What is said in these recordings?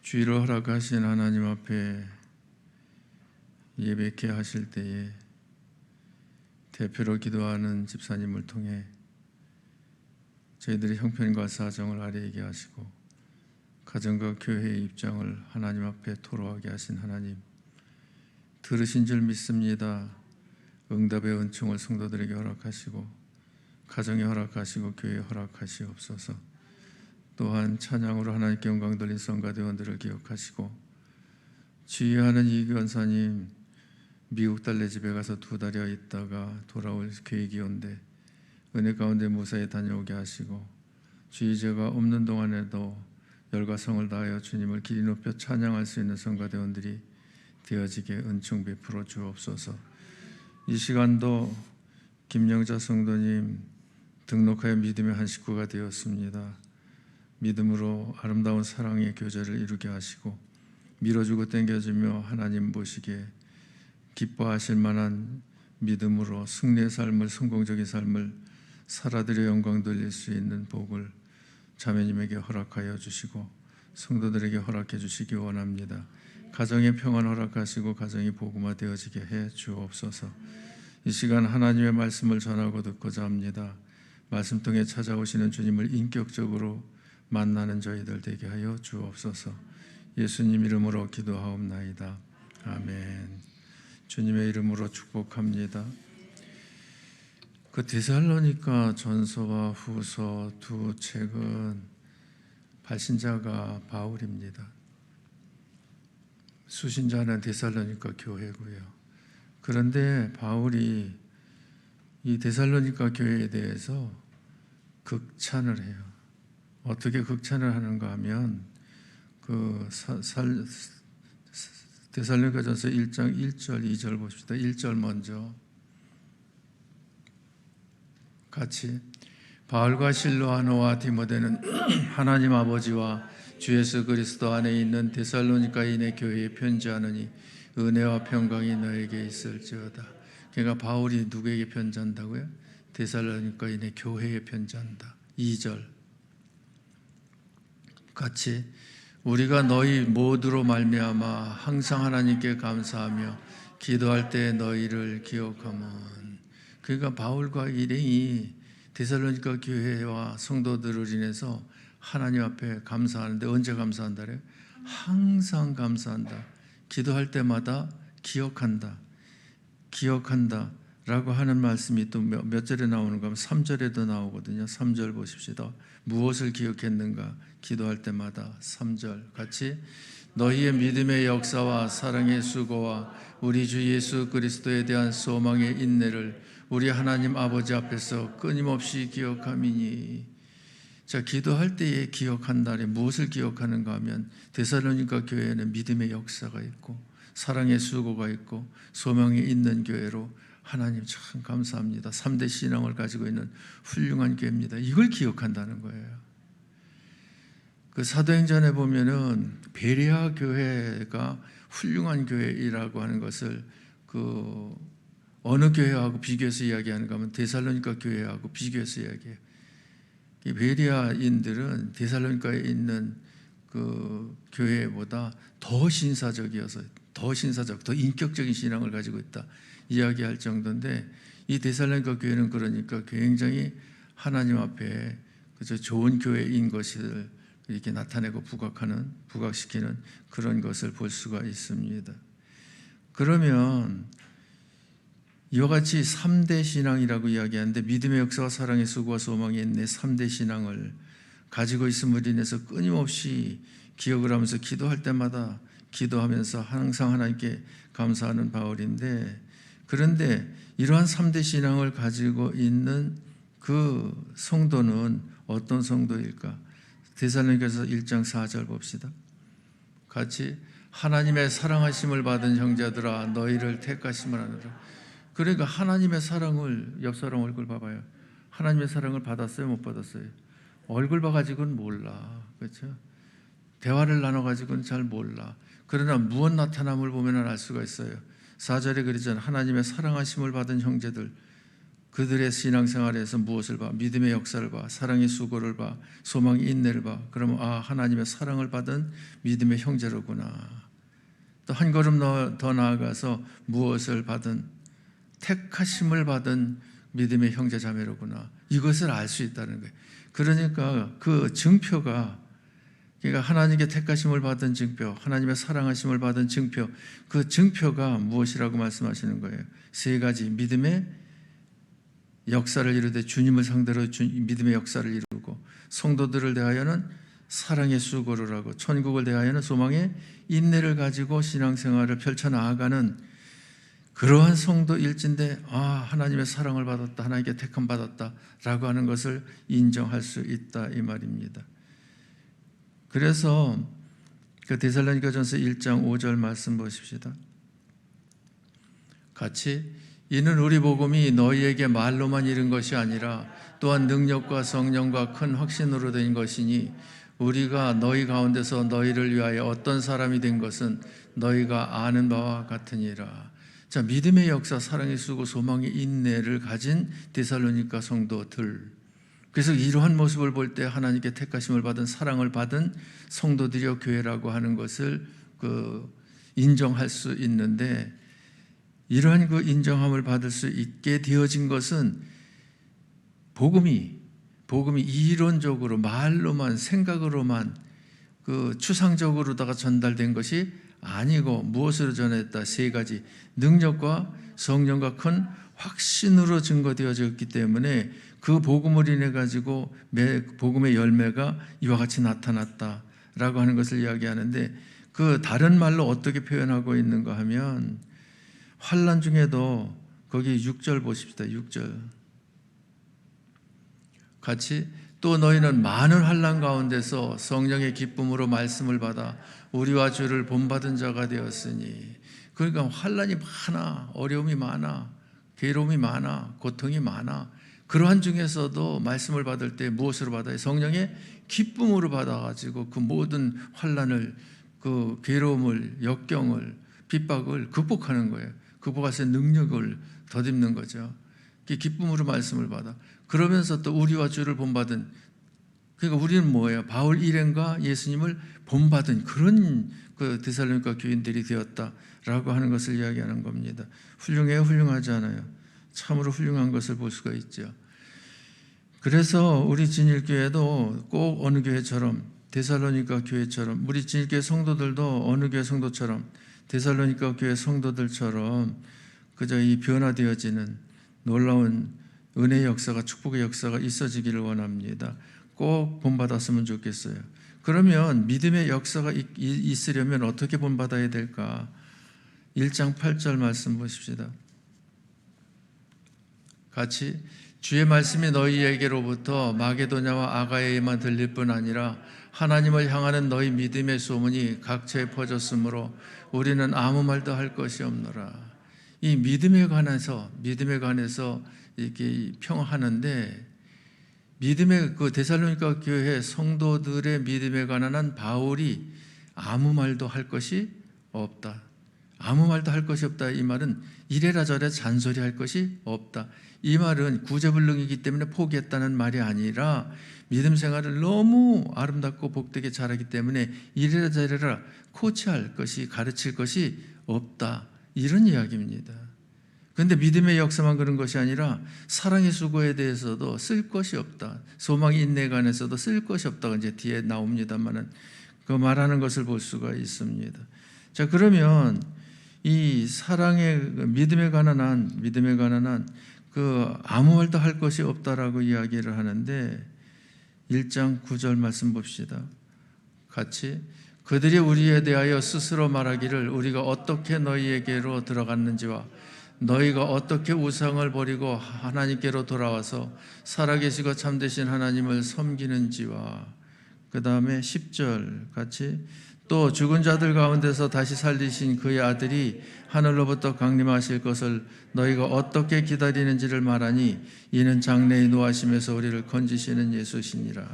주의를 허락하신 하나님 앞에 예배케 하실 때에 대표로 기도하는 집사님을 통해 저희들의 형편과 사정을 아뢰게 하시고 가정과 교회의 입장을 하나님 앞에 토로하게 하신 하나님, 들으신 줄 믿습니다. 응답의 은총을 성도들에게 허락하시고 가정에 허락하시고 교회에 허락하시옵소서. 또한 찬양으로 하나님께 영광 돌린 성가대원들을 기억하시고 지휘하는 이 권사님, 미국 딸내 집에 가서 2달여 있다가 돌아올 계획이온데 은혜 가운데 무사히 다녀오게 하시고 주의제가 없는 동안에도 열과 성을 다하여 주님을 길이 높여 찬양할 수 있는 성가대원들이 되어지게 은총 베풀어 주옵소서. 이 시간도 김영자 성도님 등록하여 믿음의 한 식구가 되었습니다. 믿음으로 아름다운 사랑의 교제를 이루게 하시고 밀어주고 당겨주며 하나님 보시기에 기뻐하실 만한 믿음으로 승리의 삶을, 성공적인 삶을 살아드려 영광 돌릴 수 있는 복을 자매님에게 허락하여 주시고 성도들에게 허락해 주시기 원합니다. 가정의 평안 허락하시고 가정이 복음화 되어지게 해 주옵소서. 이 시간 하나님의 말씀을 전하고 듣고자 합니다. 말씀 통해 찾아오시는 주님을 인격적으로 만나는 저희들 되게 하여 주옵소서. 예수님 이름으로 기도하옵나이다. 아멘. 주님의 이름으로 축복합니다. 그 데살로니가 전서와 후서 두 책은 발신자가 바울입니다. 수신자는 데살로니가 교회고요. 그런데 바울이 이 데살로니가 교회에 대해서 극찬을 해요. 어떻게 극찬을 하는가 하면 데살로니가전서 1장 1절 2절 봅시다. 1절 먼저 같이. 바울과 실로아노와 디모데는 하나님 아버지와 주 예수 그리스도 안에 있는 데살로니가인의 교회에 편지하느니 은혜와 평강이 너에게 있을지어다. 그러니까 바울이 누구에게 편지한다고요? 데살로니가인의 교회에 편지한다. 2절 같이. 우리가 너희 모두로 말미암아 항상 하나님께 감사하며 기도할 때 너희를 기억하면. 그러니까 바울과 일행이 데살로니가 교회와 성도들을 인해서 하나님 앞에 감사하는데 언제 감사한다 그래요? 항상 감사한다. 기도할 때마다 기억한다. 기억한다 라고 하는 말씀이 또 몇 절에 나오는가 하면 3절에도 나오거든요. 3절 보십시다. 무엇을 기억했는가? 기도할 때마다. 3절 같이. 너희의 믿음의 역사와 사랑의 수고와 우리 주 예수 그리스도에 대한 소망의 인내를 우리 하나님 아버지 앞에서 끊임없이 기억함이니. 자, 기도할 때에 기억한다래. 무엇을 기억하는가 하면 데살로니가 교회에는 믿음의 역사가 있고 사랑의 수고가 있고 소망이 있는 교회로 하나님 참 감사합니다. 3대 신앙을 가지고 있는 훌륭한 교회입니다. 이걸 기억한다는 거예요. 그 사도행전에 보면은 베레아 교회가 훌륭한 교회이라고 하는 것을 그 어느 교회하고 비교해서 이야기하는가 하면 데살로니가 교회하고 비교해서 이야기해요. 이 베레아인들은 데살로니가에 있는 그 교회보다 더 신사적이어서 더 인격적인 신앙을 가지고 있다 이야기할 정도인데, 이 데살로니가 교회는 그러니까 굉장히 하나님 앞에 그저 좋은 교회인 것을 이렇게 나타내고 부각시키는 그런 것을 볼 수가 있습니다. 그러면 이와 같이 3대 신앙이라고 이야기하는데 믿음의 역사와 사랑의 수고와 소망이 있는 3대 신앙을 가지고 있음으로 인해서 끊임없이 기억을 하면서 기도할 때마다 기도하면서 항상 하나님께 감사하는 바울인데, 그런데 이러한 3대 신앙을 가지고 있는 그 성도는 어떤 성도일까? 데살로니가서 1장 4절 봅시다. 같이. 하나님의 사랑하심을 받은 형제들아 너희를 택하심을 하느라. 그러니까 하나님의 사랑을, 옆 사람 얼굴 봐봐요. 하나님의 사랑을 받았어요, 못 받았어요? 얼굴 봐가지고는 몰라, 그렇죠? 대화를 나눠가지고는 잘 몰라. 그러나 무엇 나타남을 보면 알 수가 있어요. 4절에 그러잖아요. 하나님의 사랑하심을 받은 형제들, 그들의 신앙생활에서 무엇을 봐? 믿음의 역사를 봐, 사랑의 수고를 봐, 소망의 인내를 봐. 그러면 하나님의 사랑을 받은 믿음의 형제로구나. 또 한 걸음 더 나아가서 무엇을 받은, 택하심을 받은 믿음의 형제 자매로구나. 이것을 알 수 있다는 거예요. 그러니까 그 증표가, 그러니까 하나님께 택하심을 받은 증표, 하나님의 사랑하심을 받은 증표, 그 증표가 무엇이라고 말씀하시는 거예요? 세 가지. 믿음의 역사를 이루되 주님을 상대로 믿음의 역사를 이루고, 성도들을 대하여는 사랑의 수고를 하고, 천국을 대하여는 소망의 인내를 가지고 신앙생활을 펼쳐나가는 그러한 성도일진데, 하나님의 사랑을 받았다, 하나님께 택함 받았다 라고 하는 것을 인정할 수 있다 이 말입니다. 그래서 그 데살로니가전서 1장 5절 말씀 보십시다. 같이, 이는 우리 복음이 너희에게 말로만 이른 것이 아니라 또한 능력과 성령과 큰 확신으로 된 것이니, 우리가 너희 가운데서 너희를 위하여 어떤 사람이 된 것은 너희가 아는 바와 같으니라. 자, 믿음의 역사, 사랑의 수고, 소망의 인내를 가진 데살로니가 성도들, 그래서 이러한 모습을 볼 때 하나님께 택하심을 받은, 사랑을 받은 성도들이여 교회라고 하는 것을 인정할 수 있는데, 이러한 그 인정함을 받을 수 있게 되어진 것은 복음이 이론적으로, 말로만, 생각으로만, 추상적으로다가 전달된 것이 아니고 무엇으로 전했다? 세 가지. 능력과 성령과 큰 확신으로 증거되어졌기 때문에 그 복음을 인해 가지고 복음의 열매가 이와 같이 나타났다라고 하는 것을 이야기하는데, 그 다른 말로 어떻게 표현하고 있는가 하면, 환난 중에도 거기 6절 보십시다. 6절 같이, 또 너희는 많은 환난 가운데서 성령의 기쁨으로 말씀을 받아 우리와 주를 본받은 자가 되었으니. 그러니까 환난이 많아, 어려움이 많아, 괴로움이 많아, 고통이 많아. 그러한 중에서도 말씀을 받을 때 무엇으로 받아요? 성령의 기쁨으로 받아가지고 그 모든 환난을, 그 괴로움을, 역경을, 핍박을 극복하는 거예요. 극복할 능력을 덧입는 거죠. 기쁨으로 말씀을 받아. 그러면서 또 우리와 주를 본받은, 그러니까 우리는 뭐예요? 바울 일행과 예수님을 본받은 그런 그 데살로니가 교인들이 되었다라고 하는 것을 이야기하는 겁니다. 훌륭해요? 훌륭하지 않아요? 참으로 훌륭한 것을 볼 수가 있죠. 그래서 우리 진일교회도 꼭 어느 교회처럼, 데살로니가 교회처럼, 우리 진일교회 성도들도 어느 교회 성도처럼, 데살로니가 교회 성도들처럼 그저 이 변화되어지는 놀라운 은혜의 역사가, 축복의 역사가 있어지기를 원합니다. 꼭 본받았으면 좋겠어요. 그러면 믿음의 역사가 있으려면 어떻게 본받아야 될까? 1장 8절 말씀 보십시다. 같이, 주의 말씀이 너희에게로부터 마게도냐와 아가야에만 들릴 뿐 아니라 하나님을 향하는 너희 믿음의 소문이 각처에 퍼졌으므로 우리는 아무 말도 할 것이 없노라. 이 믿음에 관해서 이렇게 평하는데, 믿음의 그 데살로니가 교회 성도들의 믿음에 관한 바울이 아무 말도 할 것이 없다. 아무 말도 할 것이 없다. 이 말은 이래라 저래라 잔소리할 것이 없다. 이 말은 구제불능이기 때문에 포기했다는 말이 아니라, 믿음 생활을 너무 아름답고 복되게 잘하기 때문에 이래라 저래라 코치할 것이, 가르칠 것이 없다, 이런 이야기입니다. 그런데 믿음의 역사만 그런 것이 아니라 사랑의 수고에 대해서도 쓸 것이 없다, 소망의 인내에 관해서도 쓸 것이 없다가 이제 뒤에 나옵니다만은 그 말하는 것을 볼 수가 있습니다. 자, 그러면 이 사랑의 믿음에 관한 한 그 아무 말도 할 것이 없다라고 이야기를 하는데, 1장 9절 말씀 봅시다. 같이, 그들이 우리에 대하여 스스로 말하기를 우리가 어떻게 너희에게로 들어갔는지와 너희가 어떻게 우상을 버리고 하나님께로 돌아와서 살아계시고 참되신 하나님을 섬기는지와, 그 다음에 10절 같이, 또 죽은 자들 가운데서 다시 살리신 그의 아들이 하늘로부터 강림하실 것을 너희가 어떻게 기다리는지를 말하니 이는 장래의 노하심에서 우리를 건지시는 예수시니라.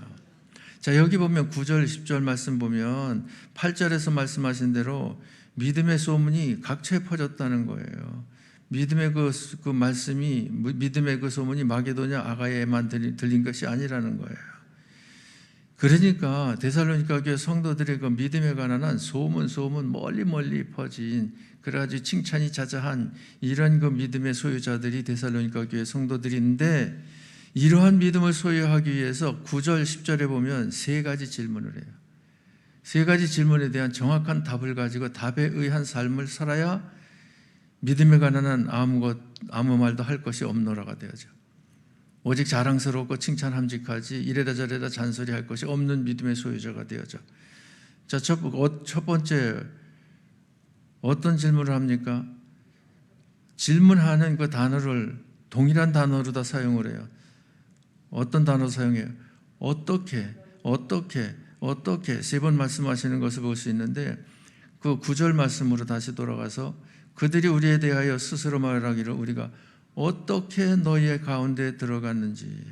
자, 여기 보면 9절 10절 말씀 보면 8절에서 말씀하신 대로 믿음의 소문이 각처에 퍼졌다는 거예요. 믿음의 그 말씀이, 믿음의 그 소문이 마게도냐 아가야에만 들린 것이 아니라는 거예요. 그러니까 데살로니가 교회 성도들의 그 믿음에 관한 한 소문 멀리 퍼진, 그래가지고 칭찬이 자자한 이런 그 믿음의 소유자들이 데살로니가 교회 성도들인데, 이러한 믿음을 소유하기 위해서 9절 10절에 보면 세 가지 질문을 해요. 세 가지 질문에 대한 정확한 답을 가지고 답에 의한 삶을 살아야 믿음에 관한 한 아무 말도 할 것이 없노라가 되어져. 오직 자랑스럽고 칭찬함직하지 이래다 저래다 잔소리할 것이 없는 믿음의 소유자가 되어져. 자, 첫 번째 어떤 질문을 합니까? 질문하는 그 단어를 동일한 단어로 다 사용을 해요. 어떤 단어 사용해요? 어떻게 세 번 말씀하시는 것을 볼 수 있는데, 그 9절 말씀으로 다시 돌아가서 그들이 우리에 대하여 스스로 말하기를 우리가 어떻게 너희의 가운데 들어갔는지.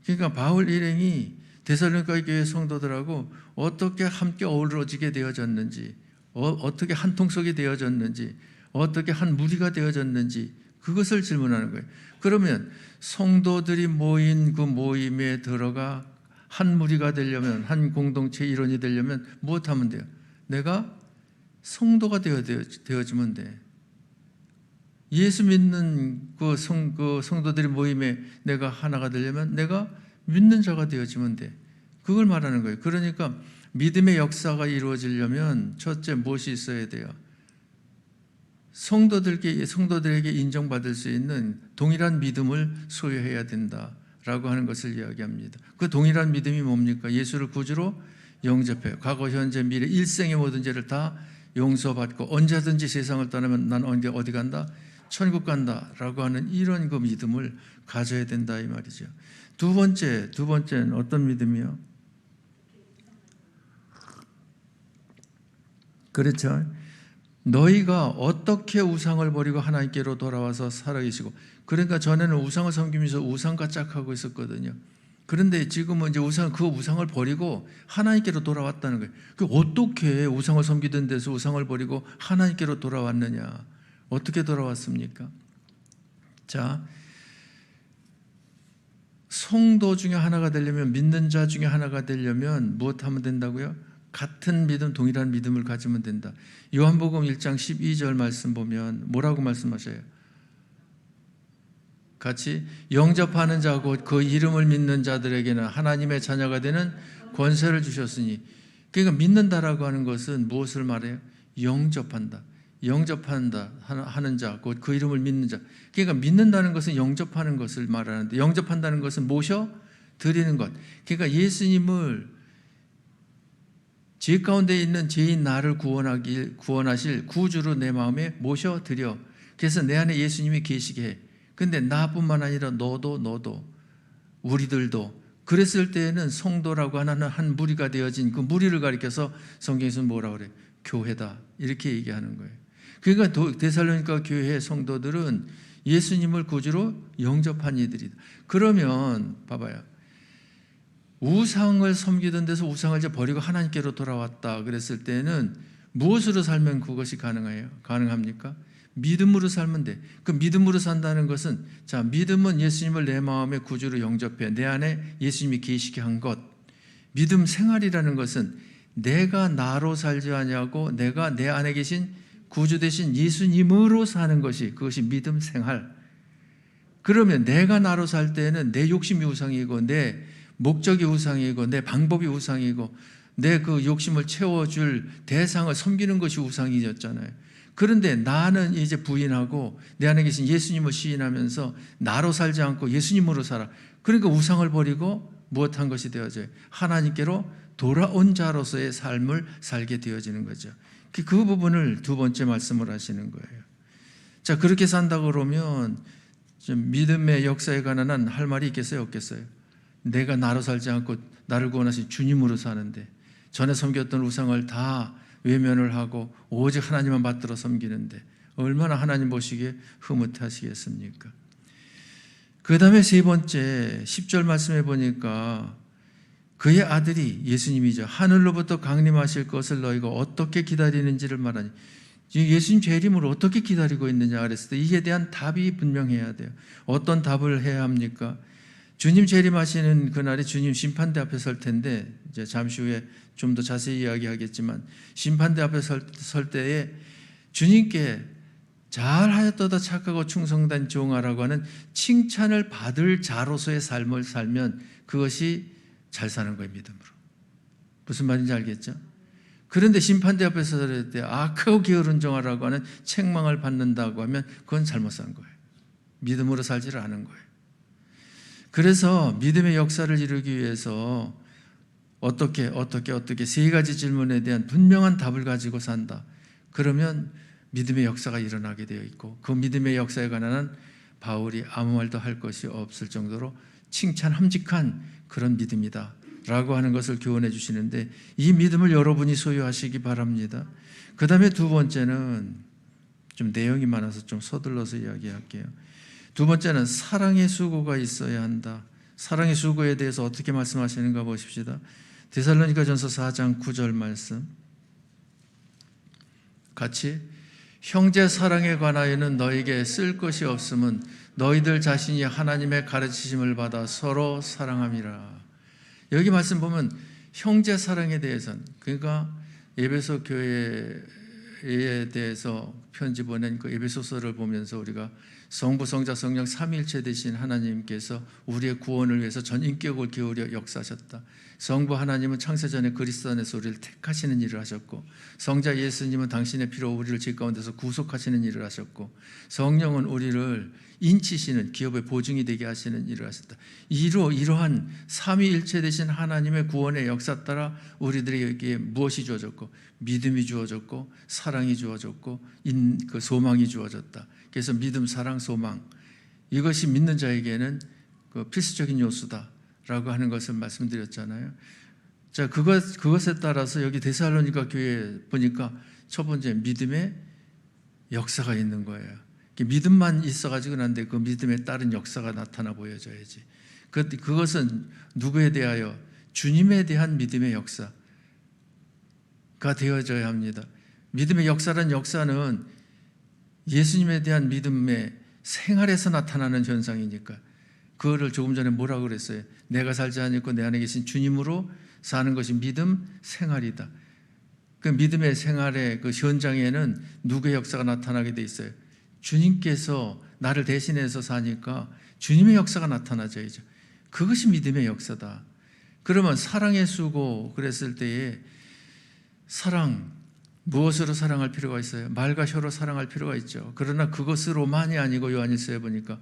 그러니까 바울 일행이 데살로니가 교회 성도들하고 어떻게 함께 어우러지게 되어졌는지, 어떻게 한 통속이 되어졌는지, 어떻게 한 무리가 되어졌는지, 그것을 질문하는 거예요. 그러면 성도들이 모인 그 모임에 들어가 한 무리가 되려면, 한 공동체 일원이 되려면 무엇하면 돼요? 내가 성도가 되어지면 돼. 예수 믿는 그 성도들이 모임에 내가 하나가 되려면 내가 믿는 자가 되어지면 돼. 그걸 말하는 거예요. 그러니까 믿음의 역사가 이루어지려면 첫째 무엇이 있어야 돼요? 성도들에게 인정받을 수 있는 동일한 믿음을 소유해야 된다라고 하는 것을 이야기합니다. 그 동일한 믿음이 뭡니까? 예수를 구주로 영접해요. 과거, 현재, 미래 일생의 모든 죄를 다 용서받고 언제든지 세상을 떠나면 난 어디 간다? 천국 간다라고 하는 이런 그 믿음을 가져야 된다 이 말이죠. 두 번째는 어떤 믿음이요? 그렇죠. 너희가 어떻게 우상을 버리고 하나님께로 돌아와서 살아계시고, 그러니까 전에는 우상을 섬기면서 우상과 짝하고 있었거든요. 그런데 지금은 이제 그 우상을 버리고 하나님께로 돌아왔다는 거예요. 그 어떻게 우상을 섬기던 데서 우상을 버리고 하나님께로 돌아왔느냐? 어떻게 돌아왔습니까? 자, 성도 중에 하나가 되려면, 믿는 자 중에 하나가 되려면 무엇하면 된다고요? 같은 믿음, 동일한 믿음을 가지면 된다. 요한복음 1장 12절 말씀 보면 뭐라고 말씀하셔요? 같이 영접하는 자 곧 그 이름을 믿는 자들에게는 하나님의 자녀가 되는 권세를 주셨으니. 그러니까 믿는다라고 하는 것은 무엇을 말해요? 영접한다 하는 자 곧 그 이름을 믿는 자. 그러니까 믿는다는 것은 영접하는 것을 말하는데, 영접한다는 것은 모셔 드리는 것. 그러니까 예수님을, 죄 가운데 있는 죄인 나를 구원하실 구주로 내 마음에 모셔 드려. 그래서 내 안에 예수님이 계시게 해. 근데 나뿐만 아니라 너도 우리들도. 그랬을 때에는 성도라고 하는 한 무리가 되어진 그 무리를 가리켜서 성경에서는 뭐라고 그래요? 교회다, 이렇게 얘기하는 거예요. 그러니까 데살로니가 교회의 성도들은 예수님을 구주로 영접한 이들이다. 그러면 봐봐요, 우상을 섬기던 데서 우상을 이제 버리고 하나님께로 돌아왔다 그랬을 때는 무엇으로 살면 그것이 가능합니까? 믿음으로 살면 돼. 그 믿음으로 산다는 것은, 자, 믿음은 예수님을 내 마음의 구주로 영접해 내 안에 예수님이 계시게 한 것. 믿음 생활이라는 것은 내가 나로 살지 아니하고 내가 내 안에 계신 구주 되신 예수님으로 사는 것이, 그것이 믿음 생활. 그러면 내가 나로 살 때는 내 욕심이 우상이고 내 목적이 우상이고 내 방법이 우상이고 내 그 욕심을 채워줄 대상을 섬기는 것이 우상이었잖아요. 그런데 나는 이제 부인하고 내 안에 계신 예수님을 시인하면서 나로 살지 않고 예수님으로 살아. 그러니까 우상을 버리고 무엇한 것이 되어져요? 하나님께로 돌아온 자로서의 삶을 살게 되어지는 거죠. 그 부분을 두 번째 말씀을 하시는 거예요. 자, 그렇게 산다 그러면 좀 믿음의 역사에 관한 한 할 말이 있겠어요, 없겠어요? 내가 나로 살지 않고 나를 구원하신 주님으로 사는데, 전에 섬겼던 우상을 다 외면을 하고 오직 하나님만 받들어 섬기는데 얼마나 하나님 보시기에 흐뭇하시겠습니까? 그 다음에 세 번째 10절 말씀해 보니까 그의 아들이 예수님이죠. 하늘로부터 강림하실 것을 너희가 어떻게 기다리는지를 말하니. 예수님 재림을 어떻게 기다리고 있느냐 그랬을 때 이에 대한 답이 분명해야 돼요. 어떤 답을 해야 합니까? 주님 재림하시는 그날에 주님 심판대 앞에 설 텐데 이제 잠시 후에 좀 더 자세히 이야기하겠지만 심판대 앞에 설 때에 주님께 잘하였도다 착하고 충성된 종아라고 하는 칭찬을 받을 자로서의 삶을 살면 그것이 잘 사는 거예요, 믿음으로. 무슨 말인지 알겠죠? 그런데 심판대 앞에서 설 때 악하고 게으른 종아라고 하는 책망을 받는다고 하면 그건 잘못 산 거예요. 믿음으로 살지를 않은 거예요. 그래서 믿음의 역사를 이루기 위해서 어떻게 세 가지 질문에 대한 분명한 답을 가지고 산다. 그러면 믿음의 역사가 일어나게 되어 있고 그 믿음의 역사에 관한 바울이 아무 말도 할 것이 없을 정도로 칭찬함직한 그런 믿음이다 라고 하는 것을 교훈해 주시는데 이 믿음을 여러분이 소유하시기 바랍니다. 그 다음에 두 번째는 좀 내용이 많아서 좀 서둘러서 이야기할게요. 두 번째는 사랑의 수고가 있어야 한다. 사랑의 수고에 대해서 어떻게 말씀하시는가 보십시다. 데살로니가전서 4장 9절 말씀 같이 형제 사랑에 관하여는 너에게 쓸 것이 없음은 너희들 자신이 하나님의 가르치심을 받아 서로 사랑함이라. 여기 말씀 보면 형제 사랑에 대해서는 그러니까 에베소 교회에 대해서 편지 보낸 그 에베소서를 보면서 우리가 성부, 성자, 성령 삼위일체 되신 하나님께서 우리의 구원을 위해서 전 인격을 기울여 역사하셨다. 성부 하나님은 창세전에 그리스도 안에서 우리를 택하시는 일을 하셨고 성자 예수님은 당신의 피로 우리를 죄 가운데서 구속하시는 일을 하셨고 성령은 우리를 인치시는 기업의 보증이 되게 하시는 일을 하셨다. 이러한 삼위일체 되신 하나님의 구원의 역사 따라 우리들에게 무엇이 주어졌고 믿음이 주어졌고 사랑이 주어졌고 그 소망이 주어졌다. 그래서 믿음, 사랑, 소망 이것이 믿는 자에게는 그 필수적인 요소다라고 하는 것을 말씀드렸잖아요. 자, 그것에 따라서 여기 데살로니가 교회 보니까 첫 번째 믿음의 역사가 있는 거예요. 믿음만 있어가지고는 안 돼. 그 믿음에 따른 역사가 나타나 보여져야지. 그것은 누구에 대하여? 주님에 대한 믿음의 역사가 되어져야 합니다. 믿음의 역사란 역사는 예수님에 대한 믿음의 생활에서 나타나는 현상이니까 그거를 조금 전에 뭐라고 그랬어요? 내가 살지 않고 내 안에 계신 주님으로 사는 것이 믿음 생활이다. 그 믿음의 생활의 그 현장에는 누구의 역사가 나타나게 돼 있어요? 주님께서 나를 대신해서 사니까 주님의 역사가 나타나져야죠. 그것이 믿음의 역사다. 그러면 사랑의 수고 그랬을 때에 사랑 무엇으로 사랑할 필요가 있어요? 말과 혀로 사랑할 필요가 있죠. 그러나 그것으로만이 아니고 요한일서에 보니까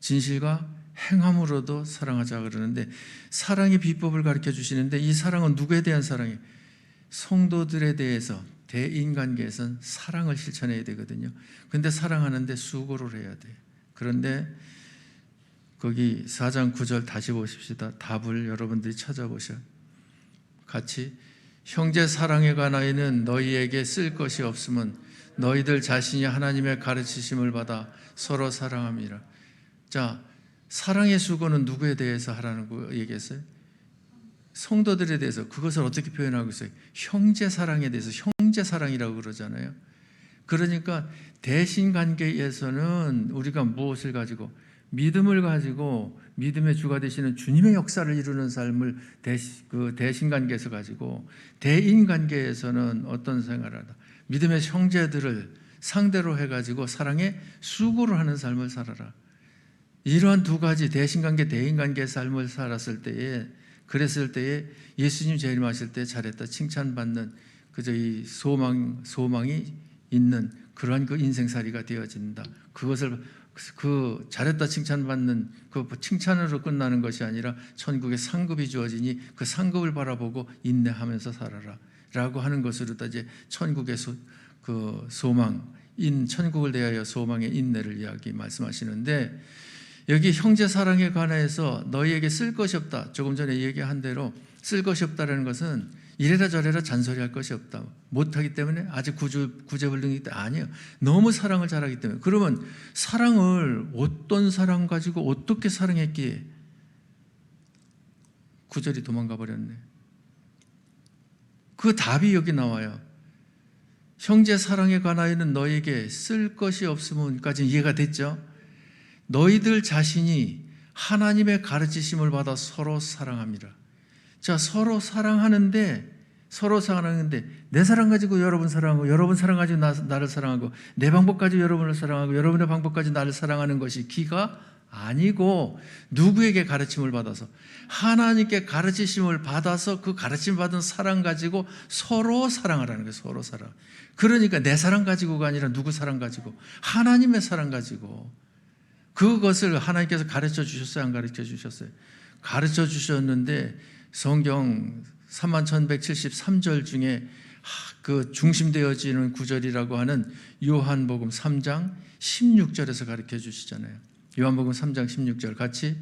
진실과 행함으로도 사랑하자 그러는데 사랑의 비법을 가르쳐 주시는데 이 사랑은 누구에 대한 사랑이에요? 성도들에 대해서 대인관계에서는 사랑을 실천해야 되거든요. 그런데 사랑하는데 수고를 해야 돼요. 그런데 거기 4장 9절 다시 보십시다. 답을 여러분들이 찾아보셔. 같이 형제 사랑에 관하여는 너희에게 쓸 것이 없음은 너희들 자신이 하나님의 가르치심을 받아 서로 사랑함이라. 자, 사랑의 수고는 누구에 대해서 하라는 거 얘기했어요? 성도들에 대해서. 그것을 어떻게 표현하고 있어요? 형제 사랑에 대해서 형제 사랑이라고 그러잖아요. 그러니까 대신 관계에서는 우리가 무엇을 가지고 믿음을 가지고 믿음의 주가 되시는 주님의 역사를 이루는 삶을 대신 관계에서 가지고 대인 관계에서는 어떤 생활을 하다. 믿음의 형제들을 상대로 해가지고 사랑의 수고를 하는 삶을 살아라. 이러한 두 가지 대신 관계, 대인 관계의 삶을 살았을 때에 그랬을 때에 예수님 재림하실 때 잘했다 칭찬받는 그저 이 소망이 있는 그러한 그 인생살이가 되어진다. 그것을 그 잘했다 칭찬받는 그 칭찬으로 끝나는 것이 아니라 천국의 상급이 주어지니 그 상급을 바라보고 인내하면서 살아라 라고 하는 것으로 이제 천국의 천국을 대하여 소망의 인내를 말씀하시는데 여기 형제 사랑에 관해서 너희에게 쓸 것이 없다. 조금 전에 얘기한 대로 쓸 것이 없다라는 것은 이래라 저래라 잔소리할 것이 없다. 못하기 때문에 아직 구제불능이기 때문에 아니에요. 너무 사랑을 잘하기 때문에. 그러면 사랑을 어떤 사랑 가지고 어떻게 사랑했기에 9절이 도망가 버렸네. 그 답이 여기 나와요. 형제 사랑에 관하여는 너에게 쓸 것이 없음은까지 이해가 됐죠? 너희들 자신이 하나님의 가르치심을 받아 서로 사랑함이라. 자, 서로 사랑하는데 내 사랑 가지고 여러분 사랑하고, 여러분 사랑 가지고 나를 사랑하고, 내 방법 가지고 여러분을 사랑하고, 여러분의 방법 가지고 나를 사랑하는 것이 기가 아니고, 누구에게 가르침을 받아서, 하나님께 가르치심을 받아서 그 가르침 받은 사랑 가지고 서로 사랑하라는 거예요. 서로 사랑. 그러니까 내 사랑 가지고가 아니라 누구 사랑 가지고, 하나님의 사랑 가지고. 그것을 하나님께서 가르쳐 주셨어요? 안 가르쳐 주셨어요? 가르쳐 주셨는데, 성경 31,173절 중에 그 중심되어지는 구절이라고 하는 요한복음 3장 16절에서 가르쳐 주시잖아요. 요한복음 3장 16절 같이,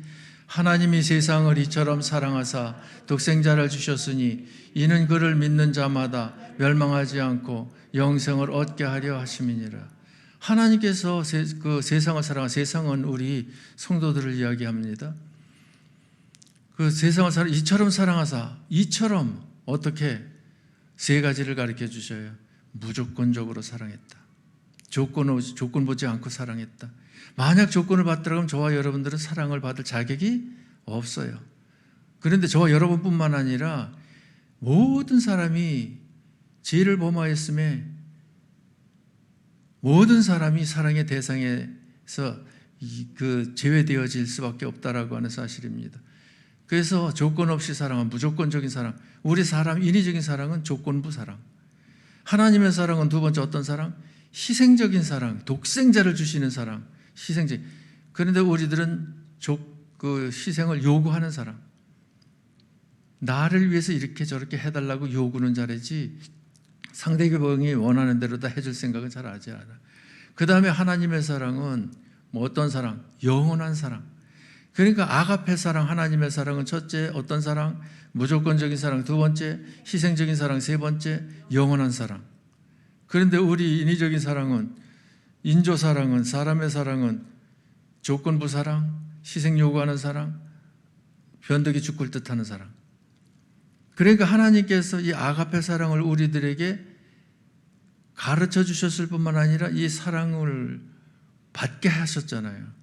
하나님이 세상을 이처럼 사랑하사 독생자를 주셨으니 이는 그를 믿는 자마다 멸망하지 않고 영생을 얻게 하려 하심이니라. 하나님께서 그 세상을 사랑하, 세상은 우리 성도들을 이야기합니다. 그 세상을 이처럼 사랑하사, 이처럼 어떻게 세 가지를 가르쳐 주셔요. 무조건적으로 사랑했다. 조건 보지 않고 사랑했다. 만약 조건을 받더라면 저와 여러분들은 사랑을 받을 자격이 없어요. 그런데 저와 여러분뿐만 아니라 모든 사람이 죄를 범하였음에 모든 사람이 사랑의 대상에서 그 제외되어질 수밖에 없다라고 하는 사실입니다. 그래서 조건 없이 사랑은 무조건적인 사랑. 우리 사람 인위적인 사랑은 조건부 사랑. 하나님의 사랑은 두 번째 어떤 사랑? 희생적인 사랑, 독생자를 주시는 사랑, 희생적. 그런데 우리들은 그 희생을 요구하는 사랑. 나를 위해서 이렇게 저렇게 해달라고 요구는 잘하지 상대방이 원하는 대로 다 해줄 생각은 잘 하지 않아. 그 다음에 하나님의 사랑은 뭐 어떤 사랑? 영원한 사랑. 그러니까 아가페 사랑, 하나님의 사랑은 첫째 어떤 사랑? 무조건적인 사랑. 두 번째 희생적인 사랑. 세 번째 영원한 사랑. 그런데 우리 인위적인 사랑은, 인조 사랑은, 사람의 사랑은 조건부 사랑, 희생 요구하는 사랑, 변덕이 죽을 듯하는 사랑. 그러니까 하나님께서 이 아가페 사랑을 우리들에게 가르쳐 주셨을 뿐만 아니라 이 사랑을 받게 하셨잖아요.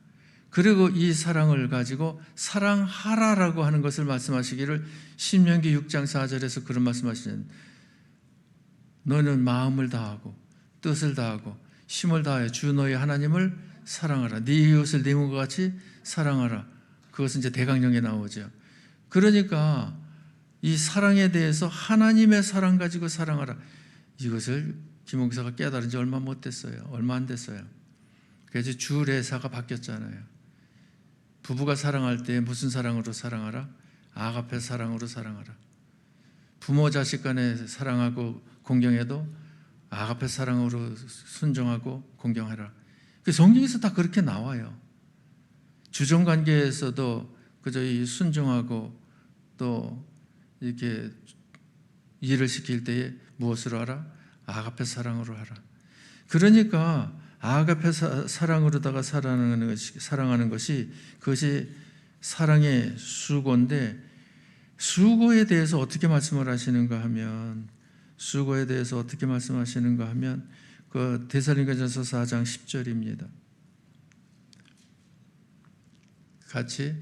그리고 이 사랑을 가지고 사랑하라라고 하는 것을 말씀하시기를 신명기 6장 4절에서 그런 말씀하시는, 너는 마음을 다하고 뜻을 다하고 힘을 다하여 주 너의 하나님을 사랑하라. 네 이웃을 네 몸과 같이 사랑하라. 그것은 이제 대강령에 나오죠. 그러니까 이 사랑에 대해서 하나님의 사랑 가지고 사랑하라. 이것을 김 목사가 깨달은 지 얼마 안 됐어요. 그래서 주 레사가 바뀌었잖아요. 부부가 사랑할 때 무슨 사랑으로 사랑하라? 아가페 사랑으로 사랑하라. 부모 자식 간에 사랑하고 공경해도 아가페 사랑으로 순종하고 공경하라. 그 성경에서 다 그렇게 나와요. 주종관계에서도 그저 이 순종하고 또 이렇게 일을 시킬 때에 무엇으로 하라? 아가페 사랑으로 하라. 그러니까 아가페 사랑으로다가 사랑하는 것이 그것이 사랑의 수고인데, 수고에 대해서 어떻게 말씀을 하시는가 하면, 그 데살로니가전서 4장 10절입니다. 같이,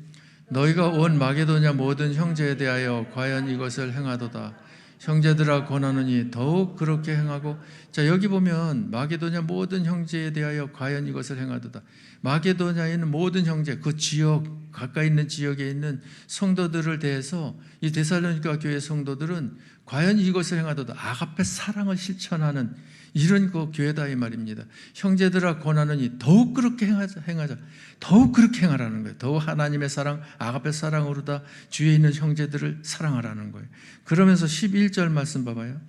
너희가 온 마게도냐 모든 형제에 대하여 과연 이것을 행하도다. 형제들아 권하노니 더욱 그렇게 행하고. 자, 여기 보면 마게도냐 모든 형제에 대하여 과연 이것을 행하도다. 마게도냐에 있는 모든 형제, 그 지역, 가까이 있는 지역에 있는 성도들을 대해서 이 데살로니가 교회 성도들은 과연 이것을 행하도다. 아가페 사랑을 실천하는 이런 그 교회다 이 말입니다. 형제들아 권하노니 더욱 그렇게 행하자. 더욱 그렇게 행하라는 거예요. 더욱 하나님의 사랑, 아가페 사랑으로다 주위에 있는 형제들을 사랑하라는 거예요. 그러면서 11절 말씀 봐봐요.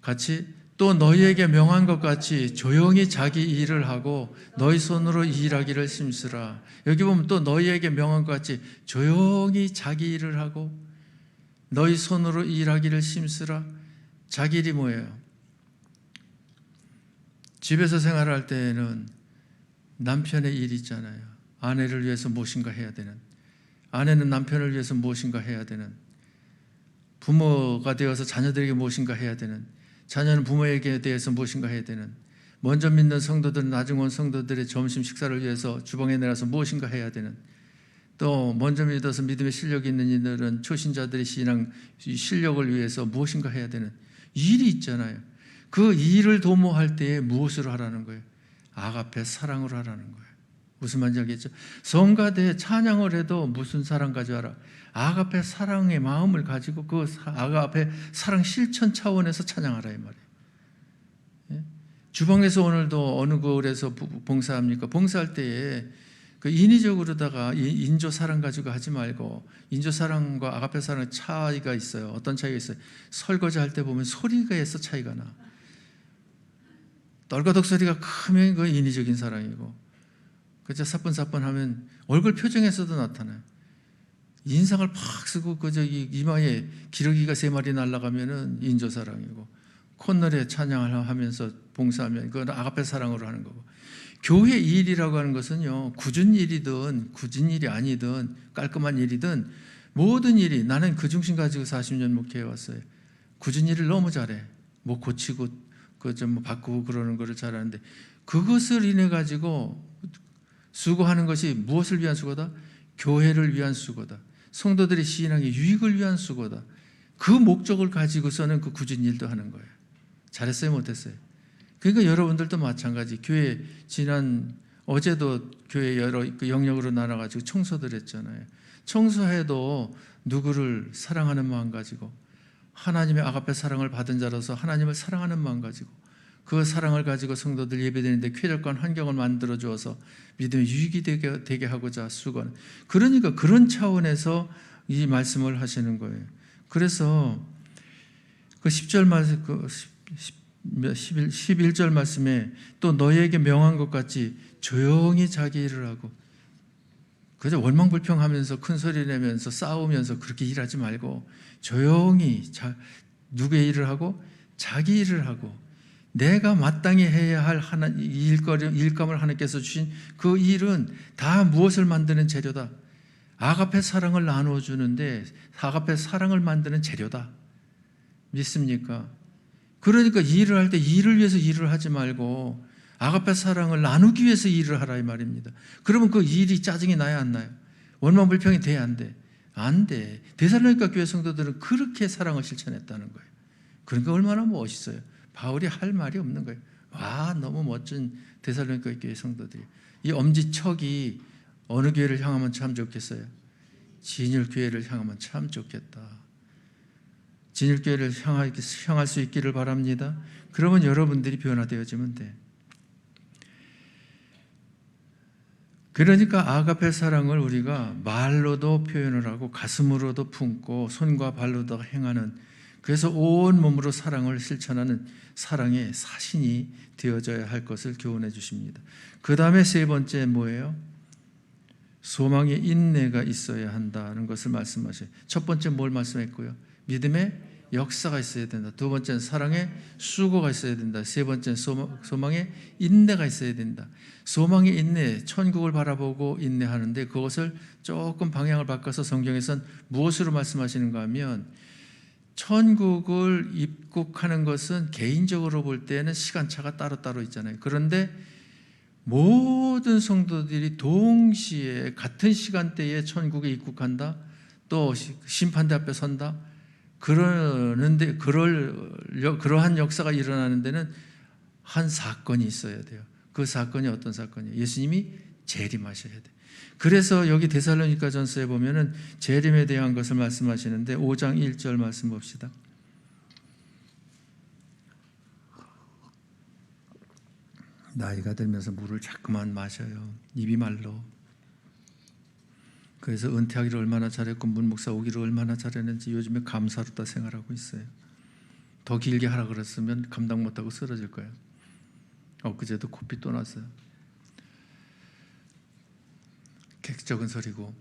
같이, 또 너희에게 명한 것 같이 조용히 자기 일을 하고 너희 손으로 일하기를 힘쓰라. 여기 보면 또 너희에게 명한 것 같이 조용히 자기 일을 하고 너희 손으로 일하기를 힘쓰라. 자기 일이 뭐예요? 집에서 생활할 때에는 남편의 일이 있잖아요. 아내를 위해서 무엇인가 해야 되는, 아내는 남편을 위해서 무엇인가 해야 되는, 부모가 되어서 자녀들에게 무엇인가 해야 되는, 자녀는 부모에게 대해서 무엇인가 해야 되는, 먼저 믿는 성도들은 나중 온 성도들의 점심 식사를 위해서 주방에 내려서 무엇인가 해야 되는, 또 먼저 믿어서 믿음의 실력이 있는 이들은 초신자들의 신앙 실력을 위해서 무엇인가 해야 되는 일이 있잖아요. 그 일을 도모할 때에 무엇으로 하라는 거예요? 아가페 사랑으로 하라는 거예요. 무슨 말인지 알겠죠? 성가대에 찬양을 해도 무슨 사랑 가져와라? 아가페 사랑의 마음을 가지고 그 아가페 사랑 실천 차원에서 찬양하라 이 말이에요. 예? 주방에서 오늘도 어느 곳에서 봉사합니까? 봉사할 때에 그 인위적으로다가 인조 사랑 가지고 하지 말고, 인조 사랑과 아가페 사랑의 차이가 있어요. 어떤 차이가 있어요? 설거지 할 때 보면 소리가에서 차이가 나. 떨거덕 소리가 크면 그 인위적인 사랑이고, 그저 사뿐사뿐 하면 얼굴 표정에서도 나타나요. 인상을 팍 쓰고 그 저기 이마에 기러기가 3마리 날아가면은 인조 사랑이고, 콧노래 찬양을 하면서 봉사하면 그건 아가페 사랑으로 하는 거고, 교회 일이라고 하는 것은요, 굳은 일이든 굳은 일이 아니든 깔끔한 일이든 모든 일이, 나는 그 중심 가지고 40년 목회해 왔어요. 굳은 일을 너무 잘해. 뭐 고치고 그 좀 뭐 바꾸고 그러는 거를 잘하는데, 그것을 인해 가지고 수고하는 것이 무엇을 위한 수고다? 교회를 위한 수고다. 성도들의 신앙의 유익을 위한 수고다. 그 목적을 가지고서는 그 굳은 일도 하는 거예요. 잘했어요, 못했어요? 그러니까 여러분들도 마찬가지. 교회 어제도 교회 여러 그 영역으로 나눠가지고 청소들 했잖아요. 청소해도 누구를 사랑하는 마음 가지고, 하나님의 아가페 사랑을 받은 자로서 하나님을 사랑하는 마음 가지고, 그 사랑을 가지고 성도들 예배드리는데 쾌적한 환경을 만들어 주어서 믿음의 유익이 되게 하고자 수고하는, 그러니까 그런 차원에서 이 말씀을 하시는 거예요. 그래서 그 10절 말씀, 11절 말씀에 또 너희에게 명한 것 같이 조용히 자기 일을 하고, 그저 원망불평하면서 큰 소리 내면서 싸우면서 그렇게 일하지 말고 조용히 누구의 일을 하고? 자기 일을 하고, 내가 마땅히 해야 할 일감을 하나님께서 주신 그 일은 다 무엇을 만드는 재료다? 아가페 사랑을 나누어 주는데 아가페 사랑을 만드는 재료다. 믿습니까? 그러니까 일을 할 때 일을 위해서 일을 하지 말고 아가페 사랑을 나누기 위해서 일을 하라 이 말입니다. 그러면 그 일이 짜증이 나야 안 나요? 원망불평이 돼야 안 돼? 안 돼. 데살로니가 교회 성도들은 그렇게 사랑을 실천했다는 거예요. 그러니까 얼마나 멋있어요. 바울이 할 말이 없는 거예요. 와, 너무 멋진 데살로니가 교회 성도들이. 이 엄지척이 어느 교회를 향하면 참 좋겠어요? 진율교회를 향하면 참 좋겠다. 진율교회를 향할 수 있기를 바랍니다. 그러면 여러분들이 변화되어지면 돼. 그러니까 아가페 사랑을 우리가 말로도 표현을 하고 가슴으로도 품고 손과 발로도 행하는, 그래서 온 몸으로 사랑을 실천하는 사랑의 사신이 되어져야 할 것을 교훈해 주십니다. 그 다음에 세 번째 뭐예요? 소망의 인내가 있어야 한다는 것을 말씀하셔요. 첫 번째 뭘 말씀했고요? 믿음의 역사가 있어야 된다. 두 번째는 사랑의 수고가 있어야 된다. 세 번째는 소망의 인내가 있어야 된다. 소망의 인내, 천국을 바라보고 인내하는데 그것을 조금 방향을 바꿔서 성경에서는 무엇으로 말씀하시는가 하면, 천국을 입국하는 것은 개인적으로 볼 때는 시간차가 따로따로 있잖아요. 그런데 모든 성도들이 동시에 같은 시간대에 천국에 입국한다, 또 심판대 앞에 선다, 그러는데 그러한 역사가 일어나는 데는 한 사건이 있어야 돼요. 그 사건이 어떤 사건이에요? 예수님이 재림하셔야 돼요. 그래서 여기 데살로니가전서에 보면은 재림에 대한 것을 말씀하시는데 5장 1절 말씀 봅시다. 나이가 들면서 물을 자꾸만 마셔요. 입이 말로. 그래서 은퇴하기를 얼마나 잘했고 문 목사 오기를 얼마나 잘했는지 요즘에 감사롭다 생활하고 있어요. 더 길게 하라 그랬으면 감당 못하고 쓰러질 거예요. 엊그제도 코피 또 났어요. 객적은 소리고.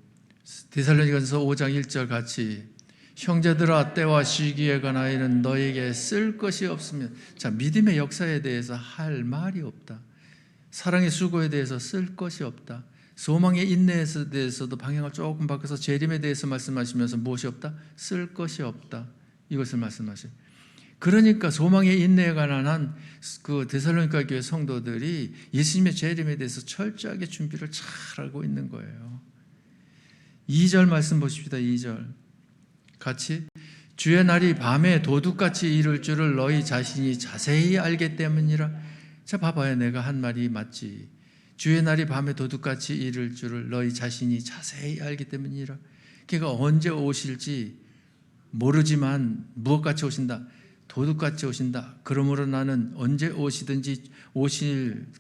데살로니가전서 5장 1절 같이 형제들아 때와 시기에 관하여는 너에게 쓸 것이 없으면, 자, 믿음의 역사에 대해서 할 말이 없다. 사랑의 수고에 대해서 쓸 것이 없다. 소망의 인내에 대해서도 방향을 조금 바꿔서 재림에 대해서 말씀하시면서 무엇이 없다? 쓸 것이 없다. 이것을 말씀하셔요. 그러니까 소망에 인내에 관한 그 데살로니가 교회 성도들이 예수님의 재림에 대해서 철저하게 준비를 잘하고 있는 거예요. 2절 말씀 보십시다. 2절 같이 주의 날이 밤에 도둑같이 이룰 줄을 너희 자신이 자세히 알기 때문이라. 자, 봐봐요. 내가 한 말이 맞지. 주의 날이 밤에 도둑같이 이룰 줄을 너희 자신이 자세히 알기 때문이라. 그가 언제 오실지 모르지만 무엇같이 오신다? 도둑같이 오신다. 그러므로 나는 언제 오시든지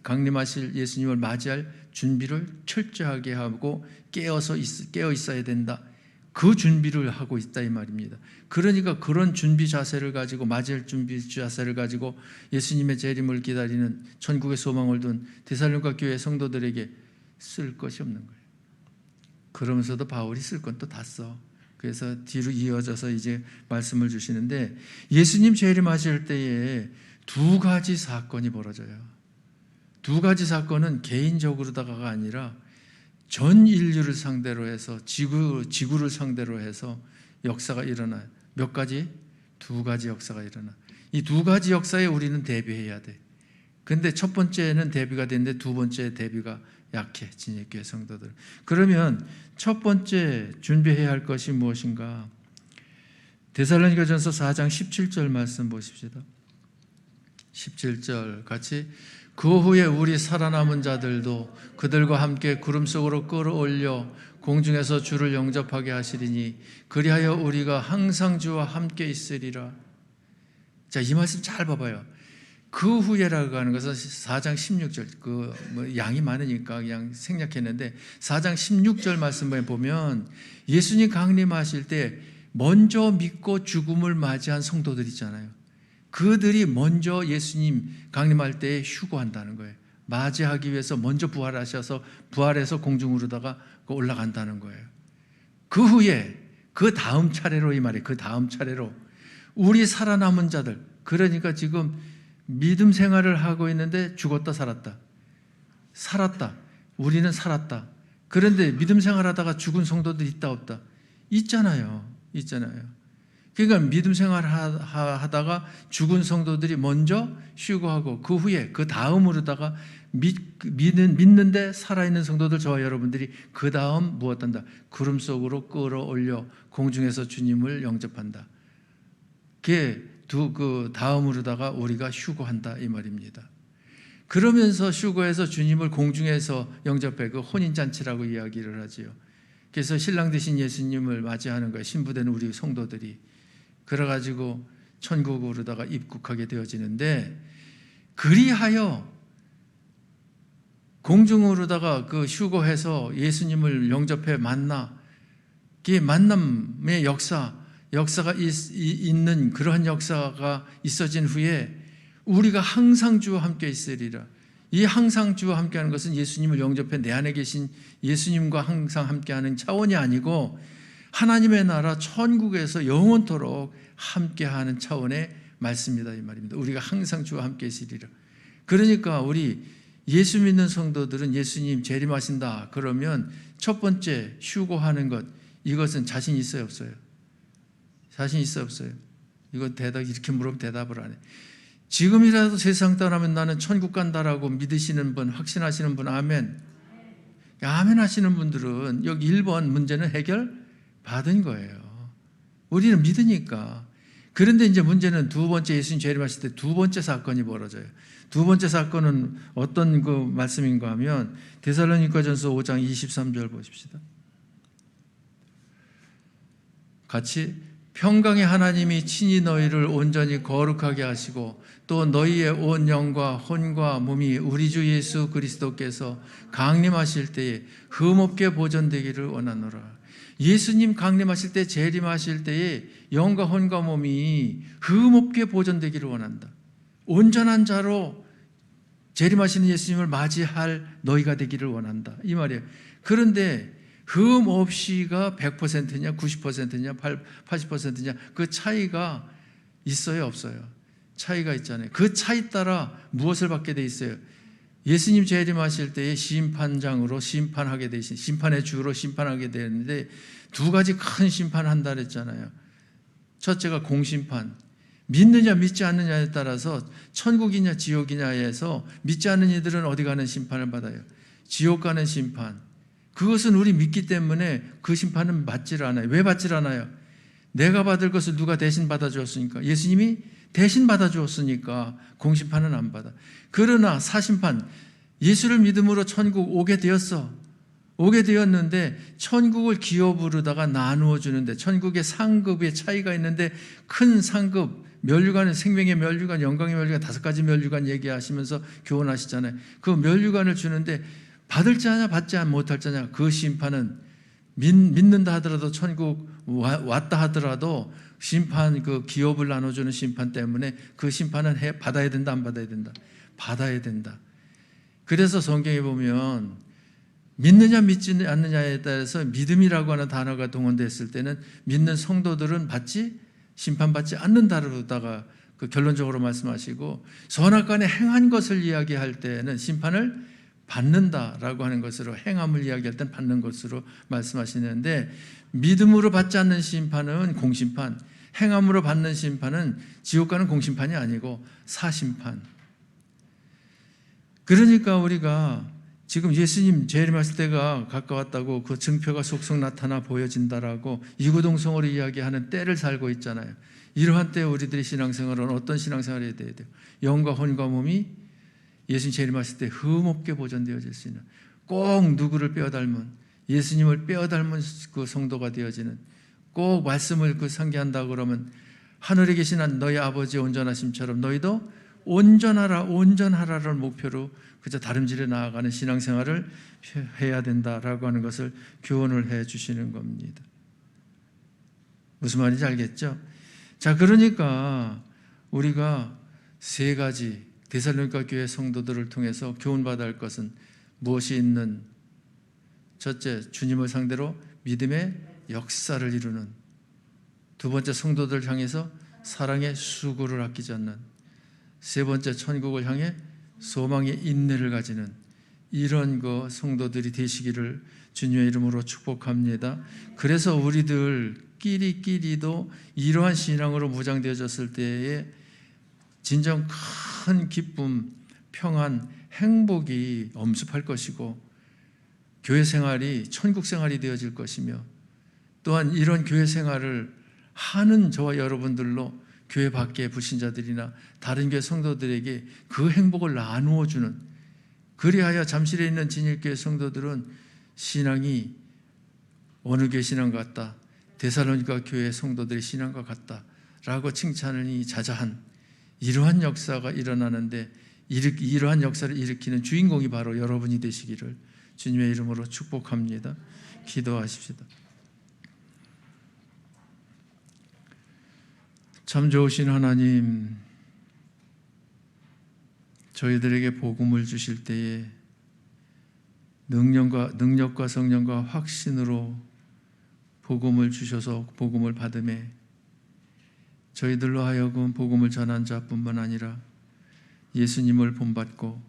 강림하실 예수님을 맞이할 준비를 철저하게 하고 깨어 있어야 된다. 그 준비를 하고 있다 이 말입니다. 그러니까 그런 준비 자세를 가지고, 맞이할 준비 자세를 가지고 예수님의 재림을 기다리는 천국의 소망을 둔 데살로니가 교회 성도들에게 쓸 것이 없는 거예요. 그러면서도 바울이 쓸 건 또 다 써. 그래서 뒤로 이어져서 이제 말씀을 주시는데, 예수님 재림하실 때에 두 가지 사건이 벌어져요. 두 가지 사건은 개인적으로다가가 아니라 전 인류를 상대로 해서, 지구를 상대로 해서 역사가 일어나요. 몇 가지? 두 가지 역사가 일어나. 이 두 가지 역사에 우리는 대비해야 돼. 근데 첫 번째는 대비가 되는데 두 번째 대비가 약해, 진액교회 성도들. 그러면 첫 번째 준비해야 할 것이 무엇인가? 데살로니가전서 4장 17절 말씀 보십시다. 17절 같이 그 후에 우리 살아남은 자들도 그들과 함께 구름 속으로 끌어올려 공중에서 주를 영접하게 하시리니 그리하여 우리가 항상 주와 함께 있으리라. 자, 이 말씀 잘 봐봐요. 그 후에라고 하는 것은 4장 16절, 양이 많으니까 그냥 생략했는데 4장 16절 말씀에 보면 예수님 강림하실 때 먼저 믿고 죽음을 맞이한 성도들 있잖아요. 그들이 먼저 예수님 강림할 때 휴거한다는 거예요. 맞이하기 위해서 먼저 부활하셔서 부활해서 공중으로다가 올라간다는 거예요. 그 후에 그 다음 차례로, 이 말이에요. 그 다음 차례로 우리 살아남은 자들, 그러니까 지금 믿음 생활을 하고 있는데 죽었다 살았다. 우리는 살았다. 그런데 믿음 생활하다가 죽은 성도들 있다 없다? 있잖아요. 그러니까 믿음 생활하다가 죽은 성도들이 먼저 휴거하고 그 후에 그 다음으로다가 믿는데 살아있는 성도들, 저와 여러분들이 그 다음 무엇한다? 구름 속으로 끌어올려 공중에서 주님을 영접한다. 그 다음으로다가 우리가 휴거한다 이 말입니다. 그러면서 휴거해서 주님을 공중에서 영접해 그 혼인잔치라고 이야기를 하지요. 그래서 신랑 되신 예수님을 맞이하는 거예요. 신부되는 우리 성도들이. 그래가지고 천국으로다가 입국하게 되어지는데, 그리하여 공중으로다가 그 휴거해서 예수님을 영접해 만나, 그 만남의 역사가 있는 그러한 역사가 있어진 후에 우리가 항상 주와 함께 있으리라. 이 항상 주와 함께하는 것은 예수님을 영접해 내 안에 계신 예수님과 항상 함께하는 차원이 아니고 하나님의 나라 천국에서 영원토록 함께하는 차원의 말씀이다 이 말입니다. 우리가 항상 주와 함께 있으리라. 그러니까 우리 예수 믿는 성도들은 예수님 재림하신다 그러면 첫 번째 휴거하는 것, 이것은 자신 있어요 없어요? 자신 있어요 없어요? 이거 이렇게 물으면 대답을 안 해. 지금이라도 세상 떠나면 나는 천국 간다라고 믿으시는 분, 확신하시는 분, 아멘. 아멘 하시는 분들은 여기 1번 문제는 해결 받은 거예요. 우리는 믿으니까. 그런데 이제 문제는 두 번째 예수님 재림하실 때 두 번째 사건이 벌어져요. 두 번째 사건은 어떤 그 말씀인가 하면 데살로니가전서 5장 23절 보십시다. 같이 평강의 하나님이 친히 너희를 온전히 거룩하게 하시고 또 너희의 온 영과 혼과 몸이 우리 주 예수 그리스도께서 강림하실 때에 흠없게 보존되기를 원하노라. 예수님 강림하실 때, 재림하실 때에 영과 혼과 몸이 흠없게 보존되기를 원한다. 온전한 자로 재림하시는 예수님을 맞이할 너희가 되기를 원한다 이 말이에요. 그런데 흠 없이가 100%냐 90%냐 80%냐 그 차이가 있어요 없어요? 차이가 있잖아요. 그 차이 따라 무엇을 받게 돼 있어요? 예수님 재림하실 때에 심판장으로 심판하게 되신, 심판의 주로 심판하게 되는데 두 가지 큰 심판을 한다 그랬잖아요. 첫째가 공심판, 믿느냐 믿지 않느냐에 따라서 천국이냐 지옥이냐에서 믿지 않는 이들은 어디 가는 심판을 받아요. 지옥 가는 심판. 그것은 우리 믿기 때문에 그 심판은 받지를 않아요. 왜 받지를 않아요? 내가 받을 것을 누가 대신 받아주었으니까. 예수님이 대신 받아주었으니까 공심판은 안 받아. 그러나 사심판, 예수를 믿음으로 천국 오게 되었어. 오게 되었는데 천국을 기업으로다가 나누어 주는데, 천국의 상급의 차이가 있는데 큰 상급, 면류관, 생명의 면류관, 영광의 면류관, 5가지 면류관 얘기하시면서 교훈하시잖아요. 그 면류관을 주는데 받을 자냐 받지 못할 자냐, 그 심판은 믿는다 하더라도, 천국 왔다 하더라도 심판, 그 기업을 나눠주는 심판 때문에 그 심판은 받아야 된다 안 받아야 된다? 받아야 된다. 그래서 성경에 보면 믿느냐 믿지 않느냐에 따라서 믿음이라고 하는 단어가 동원됐을 때는 믿는 성도들은 심판받지 않는다로다가 그 결론적으로 말씀하시고, 선악간에 행한 것을 이야기할 때는 심판을 받는다라고 하는 것으로, 행함을 이야기할 때는 받는 것으로 말씀하시는데, 믿음으로 받지 않는 심판은 공심판, 행함으로 받는 심판은 지옥 가는 공심판이 아니고 사심판. 그러니까 우리가 지금 예수님 재림하실 때가 가까웠다고, 그 증표가 속속 나타나 보여진다라고 이구동성으로 이야기하는 때를 살고 있잖아요. 이러한 때 우리들의 신앙생활은 어떤 신앙생활이 돼야 돼요? 영과 혼과 몸이 예수님 재림하실 때 흠없게 보존되어질 수 있는, 꼭 누구를 빼어닮은, 예수님을 빼어닮은 그 성도가 되어지는, 꼭 말씀을 상기한다 그러면 하늘에 계신 너희 아버지의 온전하심처럼 너희도 온전하라를 목표로 그저 다름질에 나아가는 신앙생활을 해야 된다라고 하는 것을 교훈을 해 주시는 겁니다. 무슨 말인지 알겠죠? 자, 그러니까 우리가 3가지 데살로니가 교회 성도들을 통해서 교훈받아야 할 것은 무엇이 있는? 첫째, 주님을 상대로 믿음의 역사를 이루는. 2번째, 성도들 향해서 사랑의 수고를 아끼지 않는. 3번째, 천국을 향해 소망의 인내를 가지는, 이런 성도들이 되시기를 주님의 이름으로 축복합니다. 그래서 우리들끼리도 이러한 신앙으로 무장되어졌을 때에 진정 큰 기쁨, 평안, 행복이 엄습할 것이고, 교회 생활이 천국 생활이 되어질 것이며, 또한 이런 교회 생활을 하는 저와 여러분들로 교회 밖의 불신자들이나 다른 교회 성도들에게 그 행복을 나누어 주는, 그리하여 잠실에 있는 진일교회 성도들은 신앙이 어느 교회 신앙과 같다, 데살로니가 교회 성도들의 신앙과 같다라고 칭찬이 자자한 이러한 역사가 일어나는데, 이러한 역사를 일으키는 주인공이 바로 여러분이 되시기를 주님의 이름으로 축복합니다. 기도하십시다. 참 좋으신 하나님, 저희들에게 복음을 주실 때에 능력과 성령과 확신으로 복음을 주셔서 복음을 받음에 저희들로 하여금 복음을 전한 자뿐만 아니라 예수님을 본받고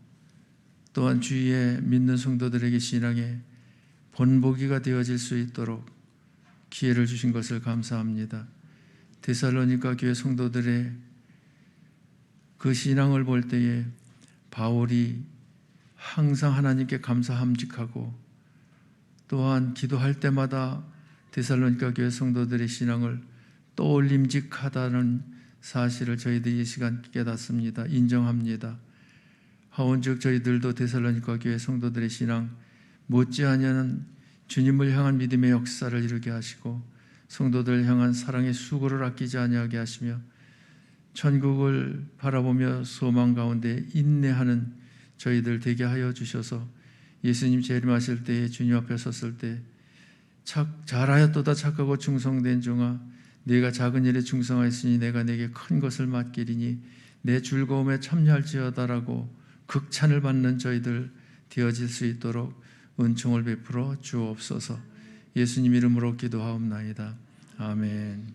또한 주위에 믿는 성도들에게 신앙의 본보기가 되어질 수 있도록 기회를 주신 것을 감사합니다. 데살로니가 교회 성도들의 그 신앙을 볼 때에 바울이 항상 하나님께 감사함직하고, 또한 기도할 때마다 데살로니가 교회 성도들의 신앙을 떠올림직하다는 사실을 저희들이 이 시간 깨닫습니다. 인정합니다. 하온즉 저희들도 데살로니가 교회 성도들의 신앙 못지않은 주님을 향한 믿음의 역사를 이루게 하시고, 성도들 향한 사랑의 수고를 아끼지 아니하게 하시며, 천국을 바라보며 소망 가운데 인내하는 저희들 되게 하여 주셔서, 예수님 재림하실 때에 주님 앞에 섰을 때 잘하였도다 착하고 충성된 종아, 네가 작은 일에 충성하였으니 내가 네게 큰 것을 맡기리니 내 즐거움에 참여할지어다라고 극찬을 받는 저희들 되어질 수 있도록 은총을 베풀어 주옵소서. 예수님 이름으로 기도하옵나이다. 아멘.